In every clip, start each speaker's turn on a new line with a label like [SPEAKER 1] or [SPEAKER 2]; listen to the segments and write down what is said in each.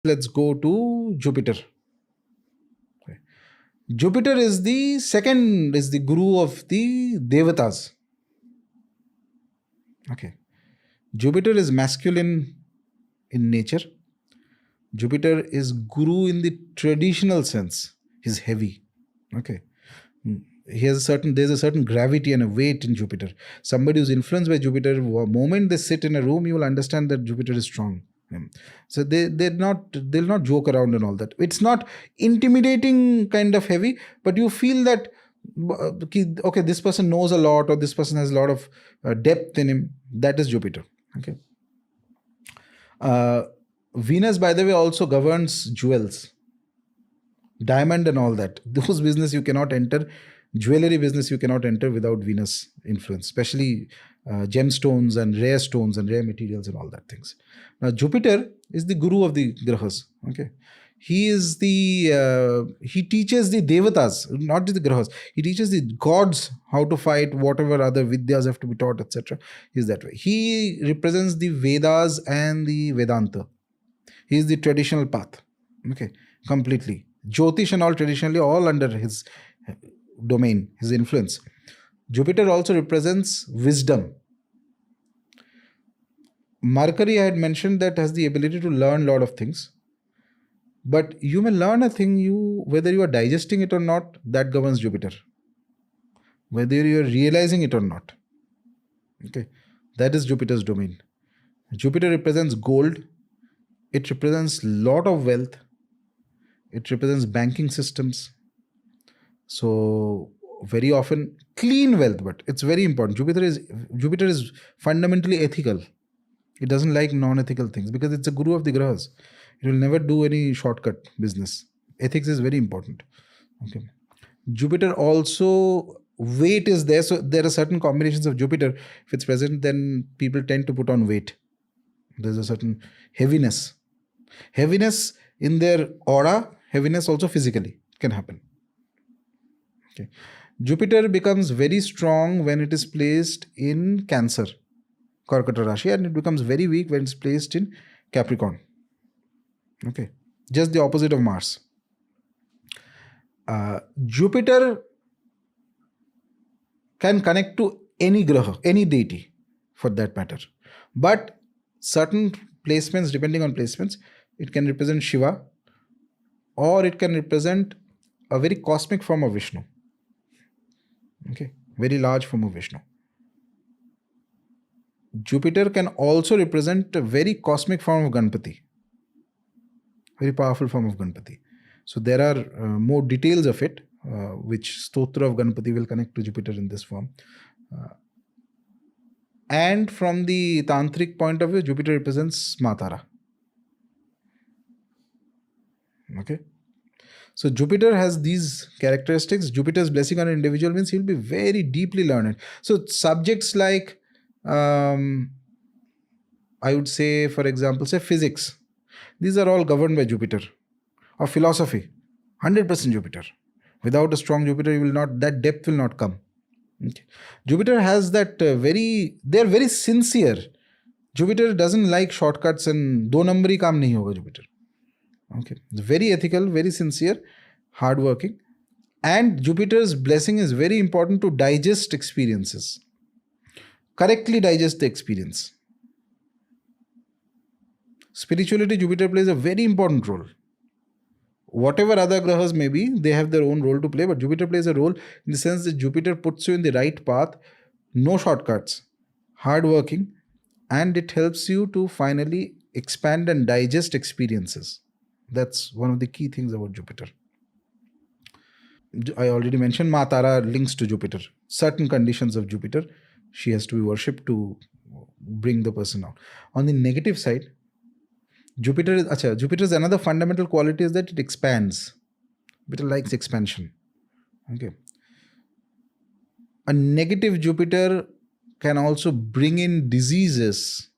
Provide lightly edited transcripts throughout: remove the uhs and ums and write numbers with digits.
[SPEAKER 1] Let's go to Jupiter. Okay. Jupiter is the guru of the Devatas. Okay. Jupiter is masculine in nature. Jupiter is guru in the traditional sense. He's heavy. Okay. There's a certain gravity and a weight in Jupiter. Somebody who's influenced by Jupiter, the moment they sit in a room, you will understand that Jupiter is strong. So they'll not joke around and all that. It's not intimidating kind of heavy, but you feel that okay, this person knows a lot, or this person has a lot of depth in him. That is Jupiter. Okay. Venus, by the way, also governs jewels, diamond and all that. Those business you cannot enter. Jewelry business you cannot enter without Venus influence, especially gemstones and rare stones and rare materials and all that things. Now Jupiter is the guru of the Grahas. Okay, he teaches the Devatas, not just the Grahas. He teaches the gods how to fight, whatever other vidyas have to be taught, etc. Is that way. He represents the Vedas and the Vedanta. He is the traditional path. Okay, completely. Jyotish and all traditionally all under his domain, his influence. Jupiter also represents wisdom. Mercury, I had mentioned, that has the ability to learn a lot of things. But you may learn a thing, whether you are digesting it or not, that governs Jupiter. Whether you are realizing it or not. Okay, that is Jupiter's domain. Jupiter represents gold. It represents lot of wealth. It represents banking systems. So very often clean wealth, but it's very important. Jupiter is fundamentally ethical. It doesn't like non-ethical things because it's a guru of the Grahas. It will never do any shortcut business. Ethics is very important. Okay. Jupiter also, weight is there. So there are certain combinations of Jupiter. If it's present, then people tend to put on weight. There's a certain heaviness. Heaviness in their aura, heaviness also physically can happen. Okay. Jupiter becomes very strong when it is placed in Cancer, Karkata Rashi, and it becomes very weak when it's placed in Capricorn. Okay, just the opposite of Mars. Jupiter can connect to any graha, any deity for that matter. But certain placements, depending on placements, it can represent Shiva, or it can represent a very cosmic form of Vishnu. Okay, very large form of Vishnu. Jupiter can also represent a very cosmic form of Ganpati, very powerful form of Ganpati. So there are more details of it, which Stotra of Ganpati will connect to Jupiter in this form. And from the Tantric point of view, Jupiter represents Matara. Okay. So Jupiter has these characteristics. Jupiter's blessing on an individual means he'll be very deeply learned. So subjects like, I would say, for example, say physics. These are all governed by Jupiter. Or philosophy, 100% Jupiter. Without a strong Jupiter, that depth will not come. Okay. Jupiter has that they're very sincere. Jupiter doesn't like shortcuts and do numberi kaam nahi hoga Jupiter. Okay, it's very ethical, very sincere, hardworking, and Jupiter's blessing is very important to digest experiences, correctly digest the experience. Spirituality, Jupiter plays a very important role. Whatever other grahas may be, they have their own role to play, but Jupiter plays a role in the sense that Jupiter puts you in the right path, no shortcuts, hardworking, and it helps you to finally expand and digest experiences. That's one of the key things about Jupiter. I already mentioned Matara links to Jupiter. Certain conditions of Jupiter, she has to be worshipped to bring the person out. On the negative side, Jupiter's another fundamental quality is that it expands. Jupiter likes expansion. Okay. A negative Jupiter can also bring in diseases,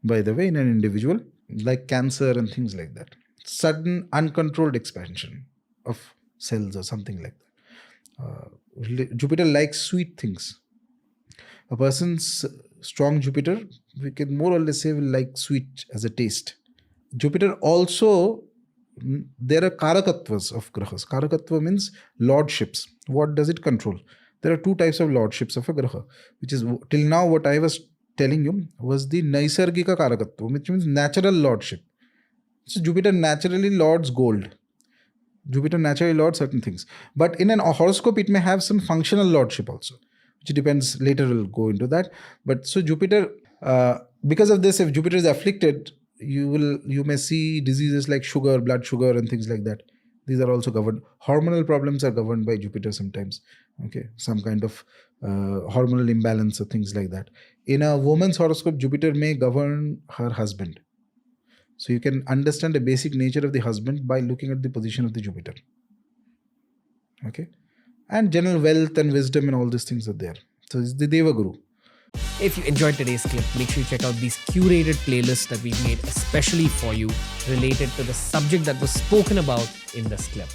[SPEAKER 1] by the way, in an individual, like cancer and things like that. Sudden uncontrolled expansion of cells or something like that. Jupiter likes sweet things. A person's strong Jupiter, we can more or less say, will like sweet as a taste. Jupiter also, there are karakattvas of grahas. Karakatva means lordships. What does it control? There are two types of lordships of a graha, which is till now what I was telling you was the naisargika karakatva, which means natural lordship. So Jupiter naturally lords gold. Jupiter naturally lords certain things. But in an horoscope, it may have some functional lordship also, which depends. Later we'll go into that. But so Jupiter, because of this, if Jupiter is afflicted, you may see diseases like sugar, blood sugar, and things like that. These are also governed. Hormonal problems are governed by Jupiter sometimes. Okay, some kind of hormonal imbalance or things like that. In a woman's horoscope, Jupiter may govern her husband. So you can understand the basic nature of the husband by looking at the position of the Jupiter. Okay, and general wealth and wisdom and all these things are there. So it's the Deva Guru.
[SPEAKER 2] If you enjoyed today's clip, make sure you check out these curated playlists that we've made especially for you related to the subject that was spoken about in this clip.